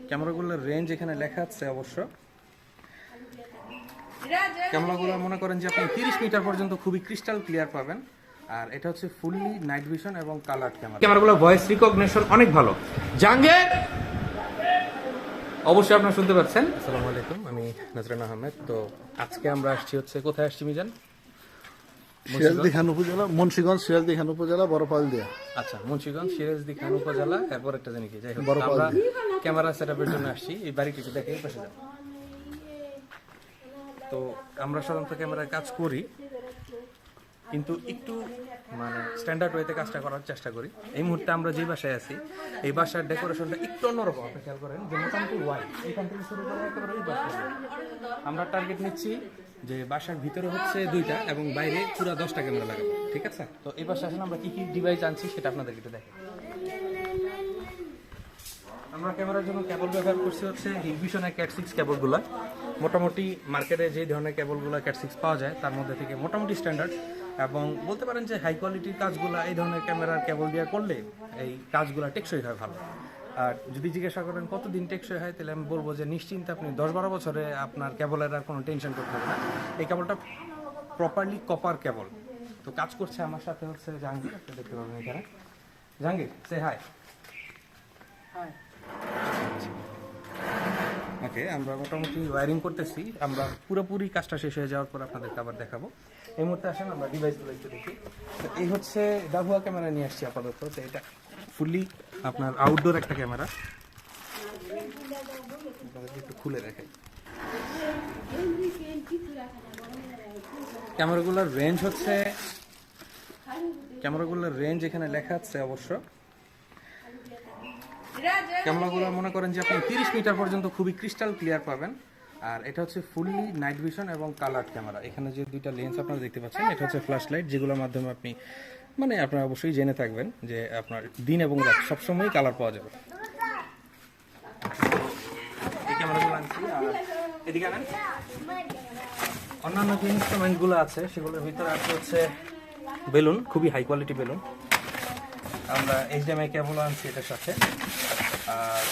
ক্যামেরাগুলোর range এখানে লেখা আছে অবশ্য। ক্যামেরাগুলো মনে করেন যে আপনি 30 মিটার পর্যন্ত খুবই ক্রিস্টাল ক্লিয়ার পাবেন। আর এটা হচ্ছে ফুললি নাইট ভিশন এবং কালার ক্যামেরা। ক্যামেরাগুলো ভয়েস রিকগনিশন অনেক ভালো। জাহাঙ্গীর অবশ্যই আপনারা শুনতে পাচ্ছেন। আসসালামু আলাইকুম, আমি নাজরান আহমেদ। তো আজকে আমরা আসছি হচ্ছে কোথায় আসছি মিজান? সিরাজদি খান উপজেলা, মুন্সিগঞ্জ সিরাজদি খান উপজেলা, বড়পালদিয়া। আচ্ছা, মুন্সিগঞ্জ সিরাজদি খান উপজেলা, এরপর একটা জানি কি, যাই হোক আমরা ক্যামেরা সেটআপের জন্য আসছি। এই বাড়িটি একটু দেখে পাশে যান। তো আমরা সাধারণত ক্যামেরায় কাজ করি, কিন্তু একটু মানে স্ট্যান্ডার্ড ওয়েতে কাজটা করার চেষ্টা করি। এই মুহূর্তে আমরা যে বাসায় আছি, এই বাসার ডেকোরেশনটা একটু অন্যরকম। আপনি খেয়াল করেন যে মোটামুটি ওয়াইড, এখান থেকে শুরু করে একেবারে ওই বাসা আমরা টার্গেট নিচ্ছি যে বাসার ভিতরে হচ্ছে 2টা এবং বাইরে পুরো 10টা ক্যামেরা লাগাবো। ঠিক আছে? তো এই বাসায় আসলে আমরা কি কি ডিভাইস আনছি সেটা আপনাদেরকে একটু দেখেন। আমরা ক্যামেরার জন্য কেবল ব্যবহার করছি হচ্ছে হিগভিশনের ক্যাট 6 কেবলগুলো। মোটামুটি মার্কেটে যে ধরনের কেবলগুলো ক্যাট 6 পাওয়া যায় তার মধ্যে থেকে মোটামুটি স্ট্যান্ডার্ড, এবং বলতে পারেন যে হাই কোয়ালিটির কাজগুলো এই ধরনের ক্যামেরার কেবল দিয়ে করলে এই কাজগুলো টেকসই হয় ভালো। আর যদি জিজ্ঞাসা করেন কতদিন টেকসই হয়, তাহলে আমি বলবো যে নিশ্চিন্তে আপনি 10-12 বছরে আপনার কেবলের আর কোনো টেনশন করতে হবে না। এই কেবলটা প্রপারলি কপার কেবল। তো কাজ করছে আমার সাথে হচ্ছে জাহাঙ্গীর, আপনি দেখতে পাবেন এখানে। জাহাঙ্গীর, সে হাই। ওকে, আমরা মোটামুটি ওয়্যারিং করতেছি। আমরা পুরোপুরি কাজটা শেষ হয়ে যাওয়ার পর আপনাদেরকে আবার দেখাবো। এই মুহূর্তে আসেন আমরা ডিভাইসগুলো একটু দেখি। তো এই হচ্ছে ডাভুয়া ক্যামেরা নিয়ে আসছি আপাতত। তো এটা ফুললি আপনার আউটডোর একটা ক্যামেরা। একটু খুলে দেখাই। ক্যামেরাগুলোর রেঞ্জ এখানে লেখা আছে অবশ্য। ক্যামেরাগুলো মনে করেন যে আপনি 30 মিটার পর্যন্ত খুবই ক্রিস্টাল ক্লিয়ার পাবেন। আর এটা হচ্ছে ফুললি নাইট ভিশন এবং কালার ক্যামেরা। এখানে যে 2টা লেন্স আপনারা দেখতে পাচ্ছেন, এটা হচ্ছে ফ্ল্যাশ লাইট, যেগুলোর মাধ্যমে আপনি মানে আপনারা অবশ্যই জেনে থাকবেন যে আপনার দিন এবং রাত সবসময় কালার পাওয়া যাবে। এই ক্যামেরাগুলো আনছি। আর এদিকে আনেন অন্যান্য যে ইনস্ট্রুমেন্টগুলো আছে সেগুলোর ভিতরে আছে হচ্ছে বেলুন, খুবই হাই কোয়ালিটি বেলুন। আমরা HDMI কেবল আনছি এটার সাথে। আর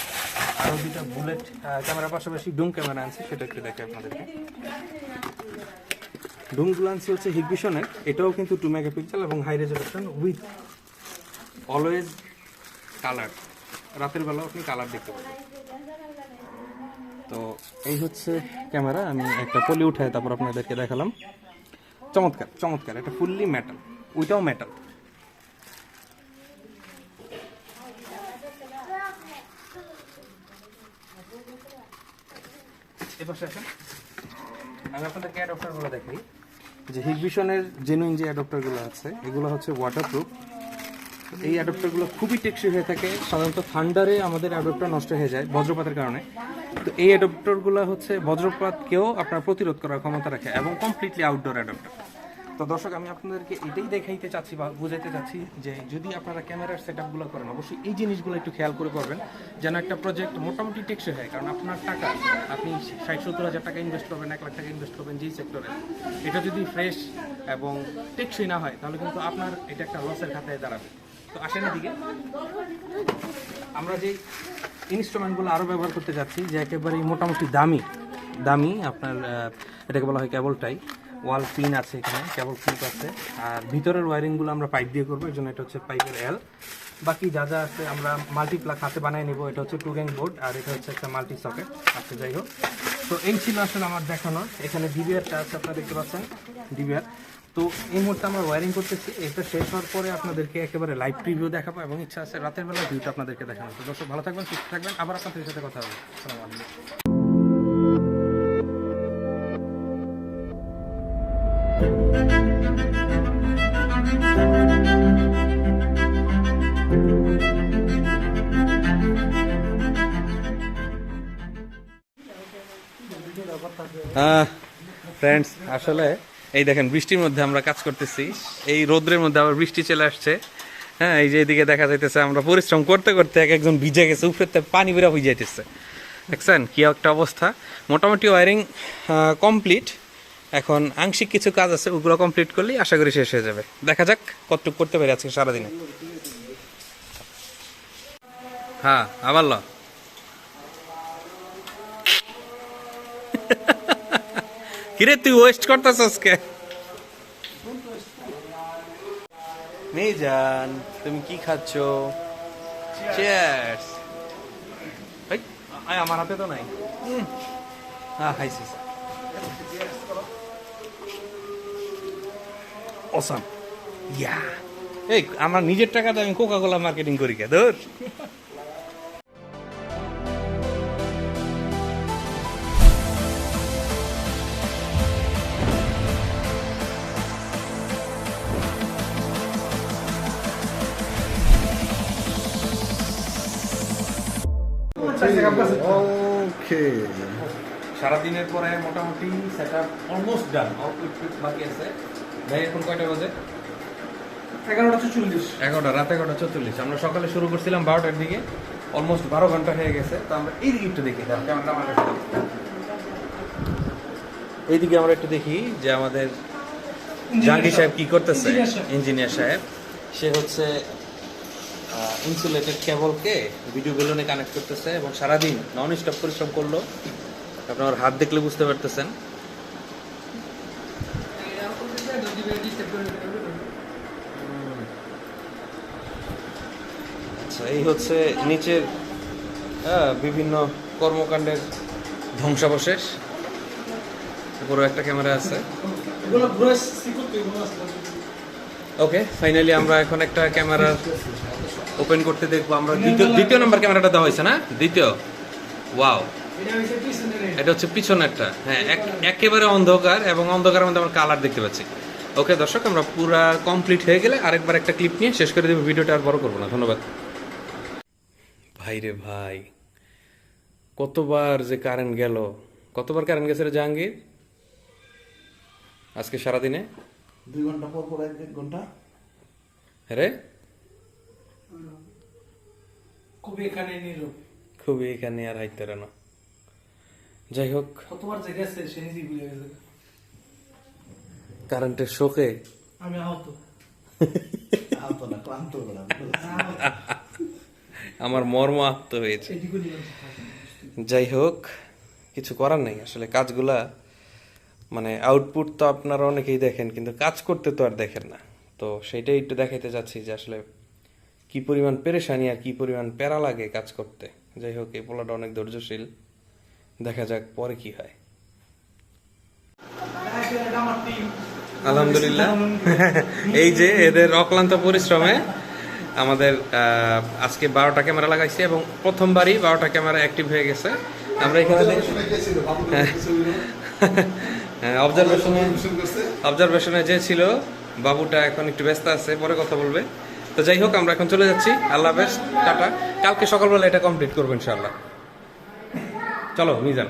আরও 2টা বুলেট ক্যামেরার পাশাপাশি ডুম ক্যামেরা আনছি, সেটা একটু দেখে আপনাদেরকে। ডুমগুলো আনছি হচ্ছে হিগভিশনের। এটাও কিন্তু 2 মেগাপিক্সেল এবং high resolution with always colour. রাতের বেলাও আপনি কালার দেখতে পাবেন। তো এই হচ্ছে ক্যামেরা। আমি একটা পলি উঠায় তারপর আপনাদেরকে দেখালাম। চমৎকার চমৎকার, এটা ফুললি মেটাল, ওইটাও মেটাল। আমি আপনাদেরকে অ্যাডপ্টারগুলো দেখাই। যে হিগভিশনের জেনুইন যে অ্যাডপ্টারগুলো আছে এগুলো হচ্ছে ওয়াটারপ্রুফ। এই অ্যাডপ্টারগুলো খুবই টেকসই হয়ে থাকে। সাধারণত থান্ডারে আমাদের অ্যাডপ্টার নষ্ট হয়ে যায় বজ্রপাতের কারণে। তো এই অ্যাডপ্টারগুলো হচ্ছে বজ্রপাতকেও আপনার প্রতিরোধ করার ক্ষমতা রাখে এবং কমপ্লিটলি আউটডোর অ্যাডপ্টার। তো দর্শক, আমি আপনাদেরকে এটাই দেখাইতে চাচ্ছি বা বুঝাইতে চাচ্ছি যে যদি আপনারা ক্যামেরার সেটআপগুলো করেন, অবশ্যই এই জিনিসগুলো একটু খেয়াল করে করবেন যেন একটা প্রজেক্ট মোটামুটি টেকসই হয়। কারণ আপনার টাকা, আপনি 60-70 হাজার টাকা ইনভেস্ট করবেন, 1 লাখ টাকা ইনভেস্ট করবেন যেই সেক্টরে, এটা যদি ফ্রেশ এবং টেকসই না হয় তাহলে কিন্তু আপনার এটা একটা লসের খাতায় দাঁড়াবে। তো আসেন এদিকে, আমরা যে ইনস্ট্রুমেন্টগুলো আরও ব্যবহার করতে যাচ্ছি, যে একেবারেই মোটামুটি দামি আপনার এটাকে বলা হয় কেবল টাই। ওয়াল পিন আছে, এখানে কেবল ক্লিপ আছে। আর ভিতরের ওয়ারিংগুলো আমরা পাইপ দিয়ে করবো, এর জন্য এটা হচ্ছে পাইপের L। বাকি যা যা আছে আমরা মাল্টিপ্লাগ হাতে বানিয়ে নেবো। এটা হচ্ছে 2 গ্যাং বোর্ড, আর এটা হচ্ছে একটা মাল্টি সকেট আছে। যাই হোক, তো এই ছিল আসলে আমার দেখানোর। এখানে ডিবিআরটা আছে, আপনারা দেখতে পাচ্ছেন ডিবিআর। তো এই মুহূর্তে আমরা ওয়ারিং করতেছি। এটা শেষ হওয়ার পরে আপনাদেরকে একেবারে লাইভ প্রিভিউ দেখাবো এবং ইচ্ছা আছে রাতের বেলা ভিউটা আপনাদেরকে দেখানো। তো দর্শক, ভালো থাকবেন, সুস্থ থাকবেন। আবার আপনাদের সাথে কথা হবে। আসসালামু আলাইকুম। ফ্রেন্ডস, আসলে এই দেখেন বৃষ্টির মধ্যে আমরা কাজ করতেছি। এই রোদ্রের মধ্যে আবার বৃষ্টি চলে আসছে। হ্যাঁ, এই যে এদিকে দেখা যাইতেছে আমরা পরিশ্রম করতে করতে একজন ভিজে গেছে, উপরে পানি বেরা হয়ে যাইতেছে। দেখছেন কি একটা অবস্থা। মোটামুটি ওয়ারিং কমপ্লিট। এখন আংশিক কিছু কাজ আছে, ওগুলো কমপ্লিট করলেই আশা করি শেষ হয়ে যাবে। দেখা যাক কতটুকু করতে পারি আজকে সারাদিনে। হ্যাঁ, আবার কিরে তুই ওয়েস্ট করতেছস কে? মেজান তুমি কি খাচ্ছ? চিয়ার্স। এই আয় আমার হাতে তো নাই। হ্যাঁ খাইছিস। অসাম। ইয়া এই আমার নিজের টাকাতে আমি কোকা কোলা মার্কেটিং করি কে ধর। ওকে, সারাদিনের পরে মোটামুটি সেটআপ অলমোস্ট ডান, অল্প একটু বাকি আছে। ভাই এখন কয়টা বাজে? 11:44। 11টা, রাত 11:44। আমরা সকালে শুরু করছিলাম 12টার দিকে, অলমোস্ট 12 ঘন্টা হয়ে গেছে। তো আমরা এইদিকে একটু দেখি, ক্যামেরাটা আমার কাছে। এইদিকে আমরা একটু দেখি যে আমাদের জাহাঙ্গীর সাহেব কি করতেছে। ইঞ্জিনিয়ার সাহেব সে হচ্ছে ইনসুলেটেড কেবলকে ভিডিও বেলুনে কানেক্ট করতেছে এবং সারাদিন নন স্টপ পরিশ্রম করলো। আপনার হাত দেখলে বুঝতে পারতেছেন। আচ্ছা, এই হচ্ছে নিচের বিভিন্ন কর্মকাণ্ডের ধ্বংসাবশেষ। উপরে একটা ক্যামেরা আছে। ওকে, ফাইনালি আমরা এখন একটা ক্যামেরা ওপেন করতে দেখবো। আমরা দ্বিতীয় নাম্বার ক্যামেরাটা দেওয়া হয়েছে না? দ্বিতীয়। ওয়াও, এটা হচ্ছে পিছনেরটা। হ্যাঁ, একেবারে অন্ধকার এবং অন্ধকারের মধ্যে আমরা কালার দেখতে পাচ্ছি। ওকে দর্শক, আমরা পুরা কমপ্লিট হয়ে গেলে আরেকবার একটা ক্লিপ নিয়ে শেষ করে দেবো। ভিডিওটা আর বড় করবো না। ধন্যবাদ। ভাই রে ভাই, কতবার যে কারেন্ট গেল, কতবার কারেন্ট গেছে রে জাহাঙ্গীর আজকে সারাদিনে? 2 ঘন্টা পর পর 1 ঘন্টা। রে খুবই এখানে নীরব, খুবই এখানে আর হাইতে না। যাই হোক, কতবার যে গেছে সে নিজেই ভুলে গেছে। কারেন্টের শোকে আমি আহত। আহত না, ক্লান্ত হলাম। আমার মর্ম আহত হয়েছে। যাই হোক, কিছু করার নেই। আসলে কাজগুলা মানে আউটপুট তো আপনারা অনেকেই দেখেন, কিন্তু কাজ করতে তো আর দেখেন না। তো সেটাই একটু দেখাইতে যাচ্ছি যে আসলে কি পরিমাণ পেরেশানি আর কি পরিমাণ প্যারা লাগে কাজ করতে। যাই হোক, এই পোলাটা অনেক ধৈর্যশীল। দেখা যাক পরে কি হয়। আলহামদুলিল্লাহ, এই যে এদের অক্লান্ত পরিশ্রমে আমাদের আজকে 12টা ক্যামেরা লাগাইছি এবং প্রথমবারই 12টা ক্যামেরা অ্যাক্টিভ হয়ে গেছে। আমরা এখানে অবজারভেশনে যে ছিল বাবুটা এখন একটু ব্যস্ত আছে, পরে কথা বলবে। তো যাই হোক, আমরা এখন চলে যাচ্ছি। আল্লাহ হাফেজ, টাটা। কালকে সকালবেলা এটা কমপ্লিট করবো ইনশাআল্লাহ। চলো মিজান।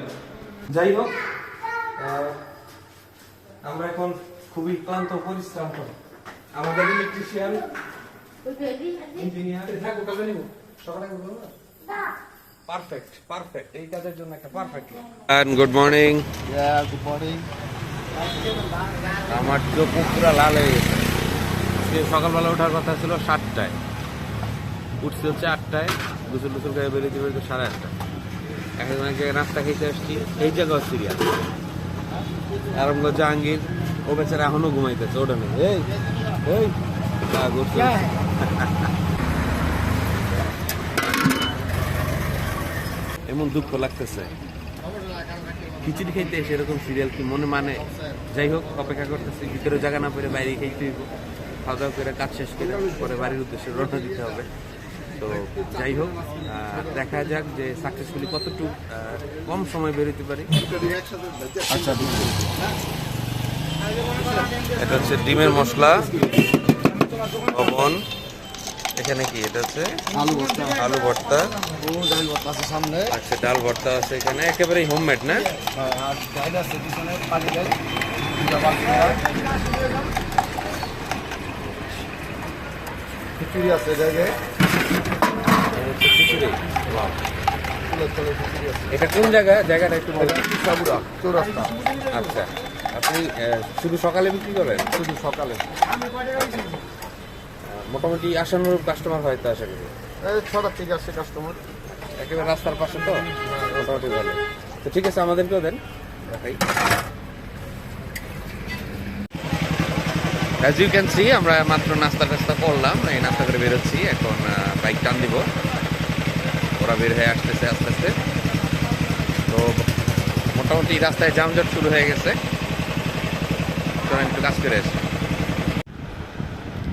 যাই হোক, আমরা এখন খুবই ক্লান্ত পরিশ্রম করি। আমাদের ইলেকট্রিশিয়ান ইঞ্জিনিয়ার থাকবো, কাজে নিব সকালে পারফেক্ট পারফেক্ট এই কাজের জন্য একটা perfect. Good morning. Good morning. আমার চোখ পুরো লাল হয়ে গেছে। সকালবেলা ওঠার কথা ছিল 7টায়, উঠছি হচ্ছে 8টায়। গোসল গোসল করে বেরিয়েছি 8:30। এখন এক জায়গায় নাস্তা খেতে আসছি, এই জায়গাও সিরিয়াস। আরম্ভ জাহাঙ্গীর, ও বেচারা এখনো ঘুমাইতেছে, ওটা নেই। এই এই এমন দুঃখ লাগতেছে খিচুড়ি খাইতে এসে এরকম সিরিয়াল কি মনে মানে। যাই হোক, অপেক্ষা করতেছি। ভিতরে জায়গা না পেরে বাইরে খেতে হইব। খাওয়া দাওয়া করে কাজ শেষ করে পরে বাড়ির উদ্দেশ্যে রওনা দিতে হবে। তো যাই হোক, দেখা যাক যে সাকসেসফুলি কতটুকু কম সময় বেরোতে পারি। আচ্ছা, এটা হচ্ছে ডিমের মশলা, লবণ। এখানে কি এটা হচ্ছে আলু ভর্তা। আলু ভর্তা, ডাল ভর্তা আছে সামনে। আচ্ছা, ডাল ভর্তা আছে এখানে, একেবারেই হোমমেড না? আর ডাল আছে পিছনে, পানি ডাল। খিচুড়ি আছে জায়গায়। খিচুড়ি। এটা কোন জায়গা? জায়গাটা একটু বলুন। সাবুরা চৌরাস্তা। আচ্ছা, আপনি শুধু সকালে বিক্রি করেন? শুধু সকালে। মোটামুটি আশানুরূপ কাস্টমার হয় তো আশা করি? এই 6টা থেকে আসছে কাস্টমার। একেবারে রাস্তার পাশে তো মোটামুটি ভালো। তো ঠিক আছে, আমাদেরকেও দেন। অ্যাজ ইউ ক্যান সি আমরা মাত্র নাস্তা টাস্তা করলাম, এই নাস্তা করে বেরোচ্ছি এখন। বাইক টান দিব, ওরা বের হয়ে আসতেছে আস্তে আস্তে। তো মোটামুটি রাস্তায় যানজট শুরু হয়ে গেছে, চলেন একটু কাজ করে আসি।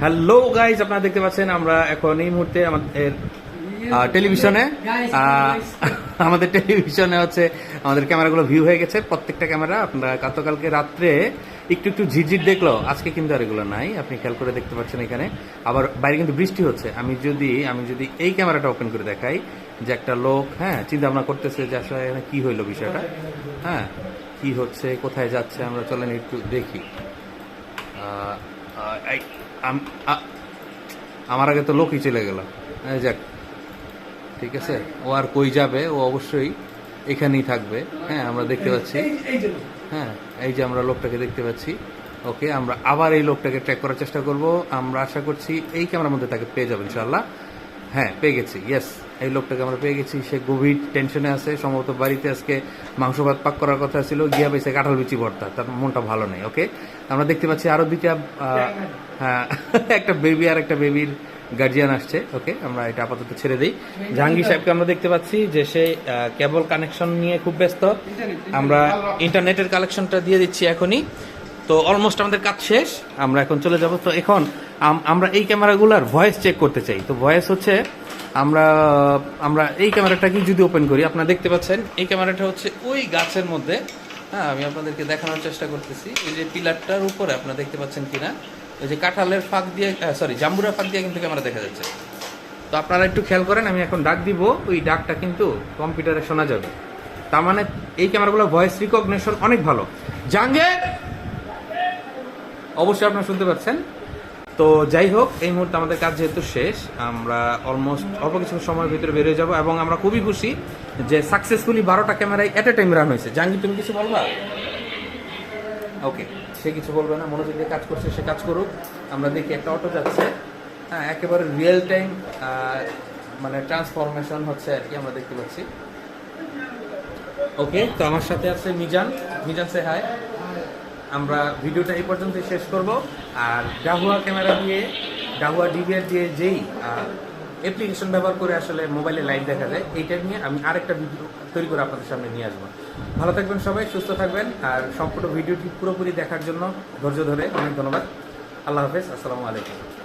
হ্যালো গাইজ, আপনারা দেখতে পাচ্ছেন আমরা এখন এই মুহূর্তে আমাদের টেলিভিশনে আমাদের টেলিভিশনে হচ্ছে আমাদের ক্যামেরাগুলো ভিউ হয়ে গেছে, প্রত্যেকটা ক্যামেরা। আপনারা গতকালকে রাত্রে একটু একটু ঝিরঝির দেখলো, আজকে কিন্তু আর এগুলো নাই। আপনি খেয়াল করে দেখতে পাচ্ছেন এখানে আবার বাইরে কিন্তু বৃষ্টি হচ্ছে। আমি যদি এই ক্যামেরাটা ওপেন করে দেখাই যে একটা লোক চিন্তা ভাবনা করতেছে যে আসলে এখানে কি হইলো বিষয়টা, কি হচ্ছে, কোথায় যাচ্ছে, আমরা চলেন একটু দেখি। আমার আগে তো লোকই চলে গেল, যাক ঠিক আছে, ও আর কই যাবে, ও অবশ্যই এখানেই থাকবে। আমরা দেখতে পাচ্ছি, এই যে আমরা লোকটাকে দেখতে পাচ্ছি। ওকে, আমরা আবার এই লোকটাকে ট্র্যাক করার চেষ্টা করব। আমরা আশা করছি এই ক্যামেরার মধ্যে তাকে পেয়ে যাবো ইনশাল্লাহ। পেয়ে গেছি, ইয়েস, এই লোকটাকে আমরা পেয়ে গেছি। সে গভীর টেনশনে আছে, সম্ভবত বাড়িতে আজকে মাংস ভাত পাক করার কথা ছিল, গিয়া পাইছে কাঁঠাল বিচি ভর্তা, তার মনটা ভালো নেই। ওকে, আমরা দেখতে পাচ্ছি আরো দুইটা, একটা বেবি আর একটা বেবির গার্জিয়ান আসছে। ওকে, আমরা এটা আপাতত ছেড়ে দিই। জাহাঙ্গীর সাহেবকে আমরা দেখতে পাচ্ছি যে সে কেবল কানেকশন নিয়ে খুব ব্যস্ত। আমরা ইন্টারনেটের কানেকশনটা দিয়ে দিচ্ছি এখনই। তো অলমোস্ট আমাদের কাজ শেষ, আমরা এখন চলে যাব। তো এখন আমরা এই ক্যামেরাগুলোর ভয়েস চেক করতে চাই। তো ভয়েস হচ্ছে আমরা এই ক্যামেরাটাকে যদি ওপেন করি, আপনারা দেখতে পাচ্ছেন এই ক্যামেরাটা হচ্ছে ওই গাছের মধ্যে। আমি আপনাদেরকে দেখানোর চেষ্টা করতেছি। এই যে পিলারটার উপরে আপনারা দেখতে পাচ্ছেন কিনা, ওই যে কাঁঠালের ফাঁক দিয়ে, জাম্বুরা ফাঁক দিয়ে কিন্তু ক্যামেরা দেখা যাচ্ছে। তো আপনারা একটু খেয়াল করেন, আমি এখন ডাক দিব, ওই ডাকটা কিন্তু কম্পিউটারে শোনা যাবে। তার মানে এই ক্যামেরাগুলো ভয়েস রিকগনিশন অনেক ভালো। জাহাঙ্গীর, অবশ্যই আপনারা শুনতে পাচ্ছেন। তো যাই হোক, এই মুহূর্তে আমাদের কাজ যেহেতু শেষ, আমরা অলমোস্ট অল্প কিছু সময়ের ভিতরে বেরিয়ে যাব এবং আমরা খুবই খুশি যে সাকসেসফুলি 12টা ক্যামেরায় এট এ টাইম রান হয়েছে। জাহাঙ্গীর, তুমি কিছু বলবা? ওকে, সে কিছু বলবে না, মনোযোগ দিয়ে কাজ করছে, সে কাজ করুক। আমরা দেখি একটা অটো যাচ্ছে, একেবারে রিয়েল টাইম মানে ট্রান্সফরমেশন হচ্ছে আর কি, আমরা দেখতে পাচ্ছি। ওকে, তো আমার সাথে আছে মিজান। মিজান, সে হাই। আমরা ভিডিওটা এই পর্যন্তই শেষ করব। আর ডাহুয়া ক্যামেরা দিয়ে, ডাহুয়া ডিভিআর দিয়ে যেই অ্যাপ্লিকেশন ব্যবহার করে আসলে মোবাইলে লাইভ দেখা যায়, এইটা নিয়ে আমি আরেকটা ভিডিও তৈরি করে আপনাদের সামনে নিয়ে আসবো। ভালো থাকবেন সবাই, সুস্থ থাকবেন। আর সম্পূর্ণ ভিডিওটি পুরোপুরি দেখার জন্য ধৈর্য ধরে অনেক ধন্যবাদ। আল্লাহ হাফেজ, আসসালামু আলাইকুম।